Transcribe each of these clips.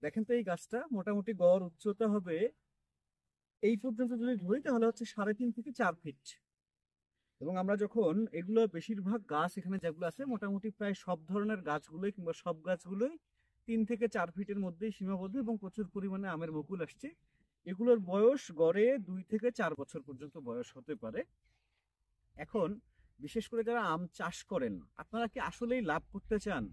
দেখেন তো এই গাছটা মোটামুটি গড় উচ্চতা হবে এই পর্যন্ত যদি ধরি তাহলে হচ্ছে 3.5 থেকে 4 ফিট। এবং আমরা যখন এগুলো বেশিরভাগ গাছ এখানে যেগুলো আছে মোটামুটি প্রায় সব ধরনের গাছগুলোই কিংবা সব গাছগুলোই 3 থেকে 4 ফিটের মধ্যেই সীমাবদ্ধ এবং প্রচুর পরিমাণে আমের মুকুল আসছে। এগুলোর বয়স গড়ে 2 থেকে 4 বছর পর্যন্ত বয়স হতে পারে। এখন বিশেষ করে যারা আম চাষ করেন, আপনারা কি আসলেই লাভ করতে চান?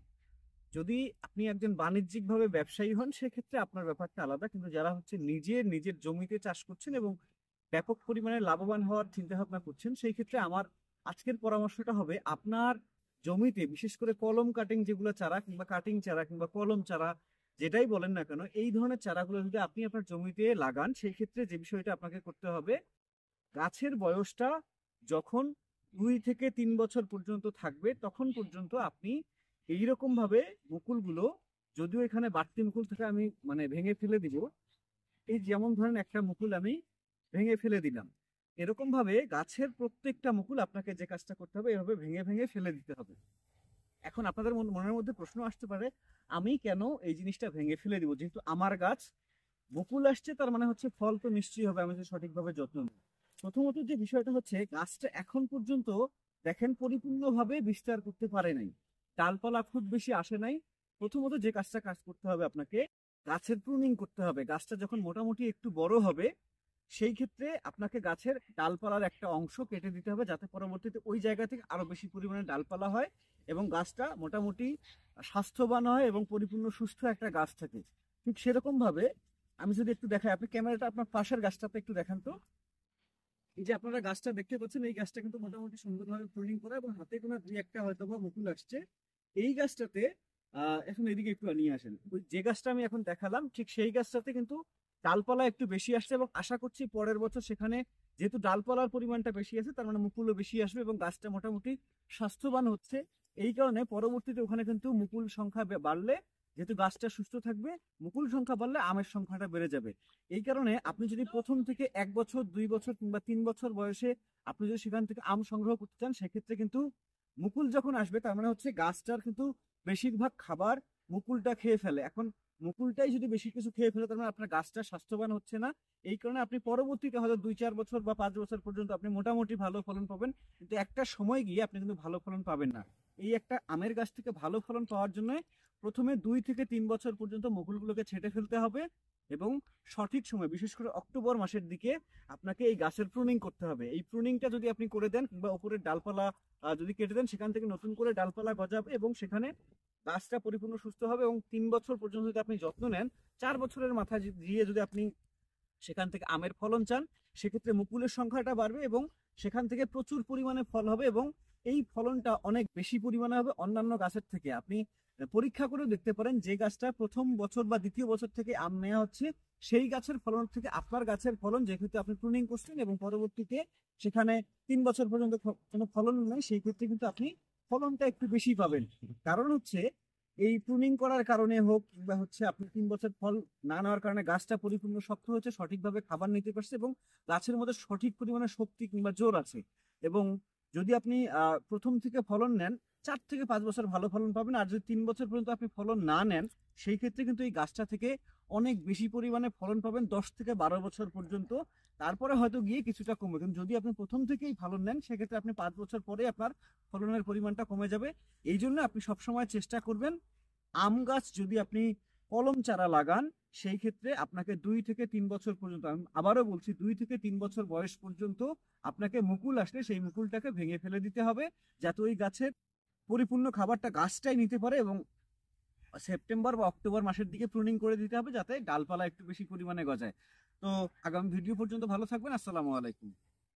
যদি আপনি একজন বাণিজ্যিকভাবে ব্যবসায়ী হন সেক্ষেত্রে আপনার ব্যাপারটা আলাদা, কিন্তু যারা হচ্ছে নিজের জমিতে চাষ করছেন এবং ব্যাপক পরিমাণে লাভবান হওয়ার চিন্তা ভাবনা করছেন, সেই ক্ষেত্রে আমার আজকের পরামর্শটা হবে আপনার জমিতে বিশেষ করে কলম কাটিং যেগুলো চারা কিংবা কাটিং চারা কিংবা কলম চারা যেটাই বলেন না কেন, এই ধরনের চারাগুলো যদি আপনি আপনার জমিতে লাগান সেই ক্ষেত্রে যে বিষয়টা আপনাকে করতে হবে, গাছের বয়সটা যখন 2 থেকে 3 বছর পর্যন্ত থাকবে তখন পর্যন্ত আপনি এইরকম ভাবে মুকুলগুলো, যদিও এখানে বাড়তি মুকুল থেকে আমি মানে ভেঙে ফেলে দিব, এই যেমন ধরেন একটা মুকুল আমি ভেঙে ফেলে দিলাম, এরকম ভাবে গাছের প্রত্যেকটা মুকুল আপনাকে যে কাজটা করতে হবে এভাবে ভেঙে ভেঙে ফেলে দিতে হবে। এখন আপনাদের মনের মধ্যে প্রশ্ন আসতে পারে, আমি কেন এই জিনিসটা ভেঙে ফেলে দিব? যেহেতু আমার গাছ মুকুল আসছে তার মানে হচ্ছে ফল তো নিশ্চয়ই হবে, আমি যদি সঠিকভাবে যত্ন নিই। প্রথমত যে বিষয়টা হচ্ছে গাছটা এখন পর্যন্ত দেখেন পরিপূর্ণভাবে বিস্তার করতে পারে নাই, ডালপালা খুব বেশি আসে নাই। প্রথমত যে কাজ করতে হবে আপনাকে, গাছের প্রুনিং করতে হবে। গাছটা যখন মোটামুটি একটু বড় হবে সেই ক্ষেত্রে আপনাকে গাছের ডালপালার একটা অংশ কেটে দিতে হবে যাতে পরবর্তীতে ওই জায়গা থেকে আরো বেশি পরিমাণে ডালপালা হয় এবং গাছটা মোটামুটি স্বাস্থ্যবান হয় এবং পরিপূর্ণ সুস্থ একটা গাছ থাকে। ঠিক সেরকম ভাবে আমি যদি একটু দেখাই, আপনি ক্যামেরাটা আপনার পাশের গাছটাতে একটু দেখান তো। এই যে আপনারা গাছটা দেখতে পাচ্ছেন, এই গাছটা কিন্তু মোটামুটি সুন্দরভাবে প্রুনিং করা এবং হাতে কোনো দুই একটা হয়তো বা মুকুল আসছে এই গাছটাতে। এখন এদিকে একটু নিয়ে আসেন, ওই যে গাছটা আমি এখন দেখালাম ঠিক সেই গাছটাতে কিন্তু ডালপালা একটু বেশি আসছে এবং আশা করছি পরের বছর সেখানে যেহেতু ডালপালার পরিমাণটা বেশি আছে তার মানে মুকুলও বেশি আসবে এবং গাছটা মোটামুটি স্বাস্থ্যবান হচ্ছে। এই কারণে পরবর্তীতে ওখানে কিন্তু মুকুল সংখ্যা বাড়লে, যেহেতু গাছটা সুস্থ থাকবে, মুকুল সংখ্যা বাড়লে আমের সংখ্যাটা বেড়ে যাবে। এই কারণে আপনি যদি প্রথম থেকে 1 বছর 2 বছর কিংবা 3 বছর বয়সে আপনি যদি সেখান থেকে আম সংগ্রহ করতে চান সেক্ষেত্রে কিন্তু মুকুল যখন আসবে তার মানে হচ্ছে গাছটার কিন্তু বেশিরভাগ খাবার মুকুলটা খেয়ে ফেলে। এখন মুকুলটাই যদি বেশি কিছু খেয়ে ফেলে তার মানে আপনার গাছটা স্বাস্থ্যবান হচ্ছে না। এই কারণে আপনি পরবর্তীতে হয়তো 2-4 বছর বা 5 বছর পর্যন্ত আপনি মোটামুটি ভালো ফলন পাবেন, কিন্তু একটা সময় গিয়ে আপনি কিন্তু ভালো ফলন পাবেন না। এই একটা আমের গাছ থেকে ভালো ফলন পাওয়ার জন্য প্রথমে 2 থেকে 3 বছর পর্যন্ত মুকুলগুলোকে ছেটে ফেলতে হবে এবং সঠিক সময় বিশেষ করে অক্টোবর মাসের দিকে আপনাকে এই গাছের প্রুনিং করতে হবে। এই প্রুনিংটা যদি আপনি করে দেন কিংবা উপরের ডালপালা যদি কেটে দেন সেখান থেকে নতুন করে ডালপালা গজাবে এবং সেখানে গাছটা পরিপূর্ণ সুস্থ হবে এবং 3 বছর পর্যন্ত যদি আপনি যত্ন নেন, 4 বছরের মাথায় দিয়ে যদি আপনি সেখান থেকে আমের ফলন চান সেক্ষেত্রে মুকুলের সংখ্যাটা বাড়বে এবং সেখান থেকে প্রচুর পরিমাণে ফল হবে এবং এই ফলনটা অনেক বেশি পরিমাণে হবে অন্যান্য গাছের থেকে। আপনি পরীক্ষা করেও দেখতে পারেন যে গাছটা প্রথম বছর বা দ্বিতীয় বছর থেকে আম নেওয়া হচ্ছে সেই গাছের ফলন থেকে আপনার গাছের ফলন, যেহেতু আপনি প্রুনিং করছেন এবং পরবর্তীতে সেখানে 3 বছর পর্যন্ত কোনো ফলন নেই, সেই ক্ষেত্রে কিন্তু আপনি ফলনটা একটু বেশি পাবেন। কারণ হচ্ছে এই প্রুনিং করার কারণে হোক কিংবা হচ্ছে আপনি 3 বছর ফল না নেওয়ার কারণে গাছটা পরিপূর্ণ শক্ত হচ্ছে, সঠিকভাবে খাবার নিতে পারছে এবং গাছের মধ্যে সঠিক পরিমাণে শক্তি কিংবা জোর আছে। এবং যদি আপনি প্রথম থেকে ফলন নেন 4 থেকে 5 বছর ভালো ফলন পাবেন, আর যদি 3 বছর পর্যন্ত আপনি ফলন না নেন সেই ক্ষেত্রে কিন্তু এই গাছটা থেকে অনেক বেশি পরিমাণে ফলন পাবেন 10 থেকে 12 বছর পর্যন্ত। তারপরে হয়তো গিয়ে কিছুটা কমবে, কিন্তু যদি আপনি প্রথম থেকেই ফলন নেন সেক্ষেত্রে আপনি 5 বছর পরে আপনার ফলনের পরিমাণটা কমে যাবে। এই জন্য আপনি সবসময় চেষ্টা করবেন আম গাছ যদি আপনি কলম চারা লাগান সেই ক্ষেত্রে আপনাকে 2 থেকে 3 বছর পর্যন্ত, আমি আবারও বলছি 2 থেকে 3 বছর বয়স পর্যন্ত আপনাকে মুকুল আসলে সেই মুকুলটাকে ভেঙে ফেলে দিতে হবে যাতে ওই গাছের পরিপূর্ণ খাবারটা গাছটাই নিতে পারে এবং সেপ্টেম্বর বা অক্টোবর মাসের দিকে প্রুনিং করে দিতে হবে যাতে ডালপালা একটু বেশি পরিমাণে গজায়। তো আগামী ভিডিও পর্যন্ত ভালো থাকবেন। আসসালামু আলাইকুম।